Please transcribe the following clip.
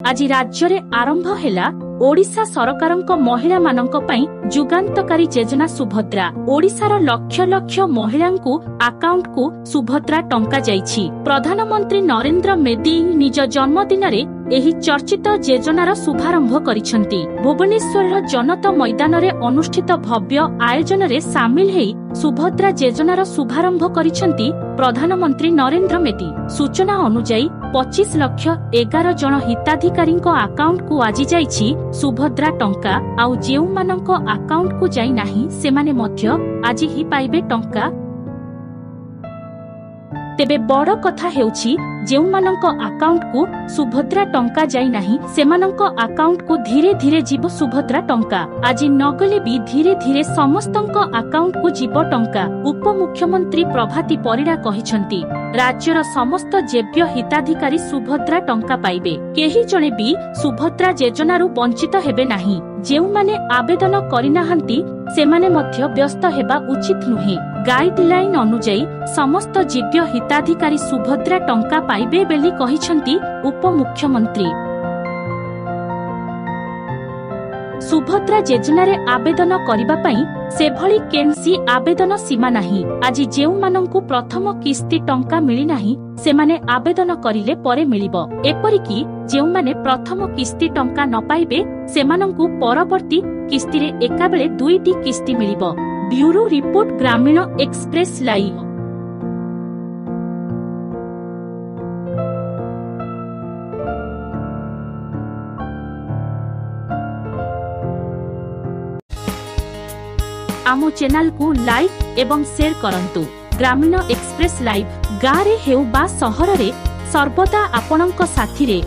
आज राज्य रे आरंभ हेला ओडिशा सरकारक महिला मानक पई जुगांतकारी योजना सुभद्रा। ओडिशार लक्ष लक्ष महिलांकु अकाउंट को सुभद्रा टंका जाइछि। प्रधानमंत्री नरेंद्र मोदी निज जन्मदिन रे एही चर्चित योजनार शुभारंभ करिसंती। भुवनेश्वर जनता मैदान रे अनुष्ठित भव्य आयोजन रे सामिल हेई सुभद्रा योजनार शुभारंभ करिसंती प्रधानमंत्री नरेंद्र मोदी। सूचना अनुसार 25,11,000 जन हिताधिकारी अकाउंट को आज जाइछि सुभद्रा टंका। आउ जेउ मानक अकाउंट को जाई नाही सेमाने मध्य आज ही पाइबे टंका। तेबे बड़ कथा हेउछि जेउ मानक अकाउंट को सुभद्रा टंका जाई नाही सेमानक अकाउंट को धीरे धीरे जीव सुभद्रा टंका। आज नगले भी धीरे धीरे समस्तंक अकाउंट को जीव टंका। उपमुख्यमंत्री प्रभाती परिडा कहिसंती राज्यर समस्त जेव्य हिताधिकारी सुभद्रा टंका पाइबे। केही जणे भी सुभद्रा योजनारू वंचित हेबे नाही। जेउ माने आवेदन करिनाहांती सेमाने मध्य व्यस्त हेबा उचित नुहे। गाइडलाइन अनुसार समस्त जीव्य हिताधिकारी सुभद्रा टंका पाइबे बेली कहिसंती उपमुख्यमंत्री। सुभद्रा योजना रे आवेदन करिबा पई सेभली केनसी आवेदन सीमा नाही। आज जेउ माननकु प्रथम किस्ती टंका मिली नाही सेमाने आवेदन करिले परे मिलिबो। एपरिकी जेउ माने प्रथम किस्ती टंका न पाइबे सेमाननकु परवर्ती किस्ती रे एका बेले दुईटी किस्ती मिलिबो। ब्यूरो रिपोर्ट ग्रामीण एक्सप्रेस लाइव। आमो चैनल को लाइक एवं शेयर करंतु। ग्रामीण एक्सप्रेस लाइव गाँव रे हेउ बा सहर रे सर्वदा आपणक साथी रे